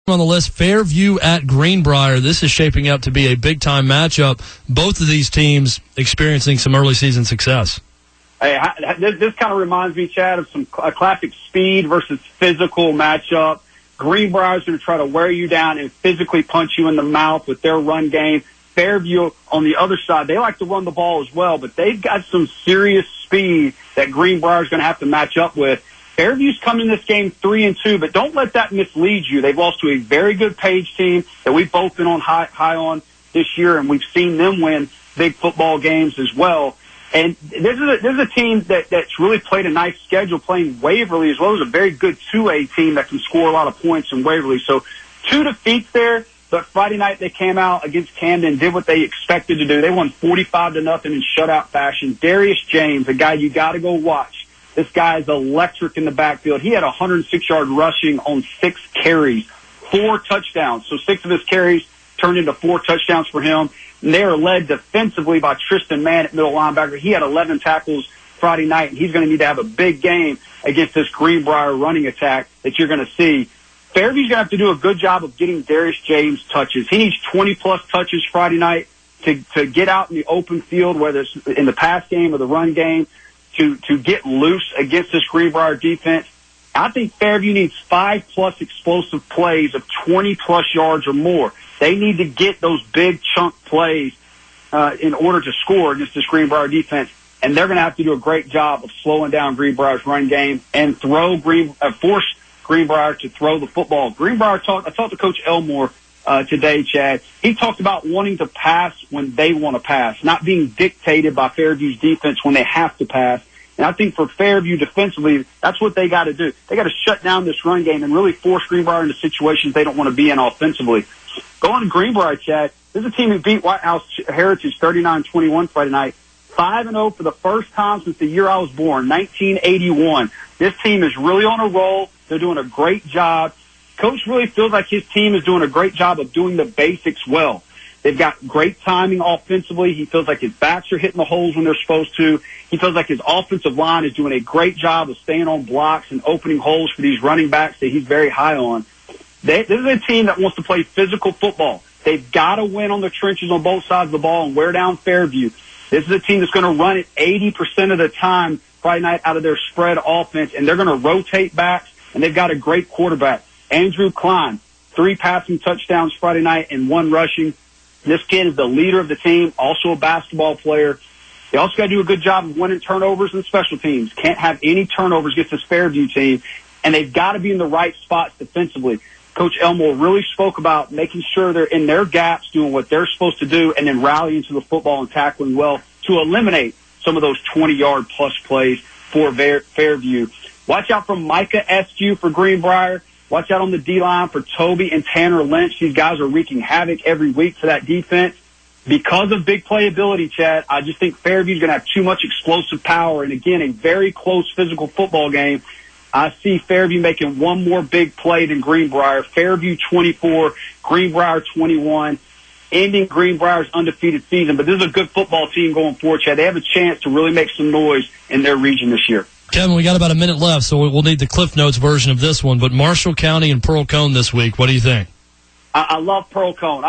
On the list, Fairview at Greenbrier. This is shaping up to be a big-time matchup. Both of these teams experiencing some early season success. Hey, this kind of reminds me, Chad, of a classic speed versus physical matchup. Greenbrier's going to try to wear you down and physically punch you in the mouth with their run game. Fairview, on the other side, they like to run the ball as well, but they've got some serious speed that Greenbrier's going to have to match up with. Fairview's coming in this game 3-2, but don't let that mislead you. They've lost to a very good Page team that we've both been on high on this year, and we've seen them win big football games as well. And this is a team that's really played a nice schedule, playing Waverly as well as a very good 2A team that can score a lot of points in Waverly. So 2 defeats there, but Friday night they came out against Camden, did what they expected to do. They won 45-0 in shutout fashion. Darius James, a guy you got to go watch. This guy is electric in the backfield. He had 106-yard rushing on 6 carries, 4 touchdowns. So 6 of his carries turned into 4 touchdowns for him. And they are led defensively by Tristan Mann at middle linebacker. He had 11 tackles Friday night, and he's going to need to have a big game against this Greenbrier running attack that you're going to see. Fairview's going to have to do a good job of getting Darius James touches. He needs 20-plus touches Friday night to get out in the open field, whether it's in the pass game or the run game, to get loose against this Greenbrier defense. I think Fairview needs 5-plus explosive plays of 20-plus yards or more. They need to get those big chunk plays in order to score against this Greenbrier defense, and they're going to have to do a great job of slowing down Greenbrier's run game and force Greenbrier to throw the football. I talked to Coach Elmore today, Chad. He talked about wanting to pass when they want to pass, not being dictated by Fairview's defense when they have to pass. And I think for Fairview defensively, that's what they got to do. They got to shut down this run game and really force Greenbrier into situations they don't want to be in offensively. Going to Greenbrier, Chad, this is a team who beat White House Heritage 39-21 Friday night. 5-0 for the first time since the year I was born, 1981. This team is really on a roll. They're doing a great job. Coach really feels like his team is doing a great job of doing the basics well. They've got great timing offensively. He feels like his backs are hitting the holes when they're supposed to. He feels like his offensive line is doing a great job of staying on blocks and opening holes for these running backs that he's very high on. This is a team that wants to play physical football. They've got to win on the trenches on both sides of the ball and wear down Fairview. This is a team that's going to run it 80% of the time Friday night out of their spread offense, and they're going to rotate backs, and they've got a great quarterback. Andrew Klein, 3 passing touchdowns Friday night and 1 rushing. This kid is the leader of the team, also a basketball player. They also got to do a good job of winning turnovers and special teams. Can't have any turnovers against this Fairview team, and they've got to be in the right spots defensively. Coach Elmore really spoke about making sure they're in their gaps, doing what they're supposed to do, and then rallying to the football and tackling well to eliminate some of those 20-yard plus plays for Fairview. Watch out for Micah Eskew for Greenbrier. Watch out on the D-line for Toby and Tanner Lynch. These guys are wreaking havoc every week for that defense. Because of big playability, Chad, I just think Fairview's going to have too much explosive power. And, again, a very close physical football game. I see Fairview making one more big play than Greenbrier. Fairview 24, Greenbrier 21, ending Greenbrier's undefeated season. But this is a good football team going forward, Chad. They have a chance to really make some noise in their region this year. Kevin, we got about a minute left, so we'll need the Cliff Notes version of this one. But Marshall County and Pearl Cone this week, what do you think? I love Pearl Cone.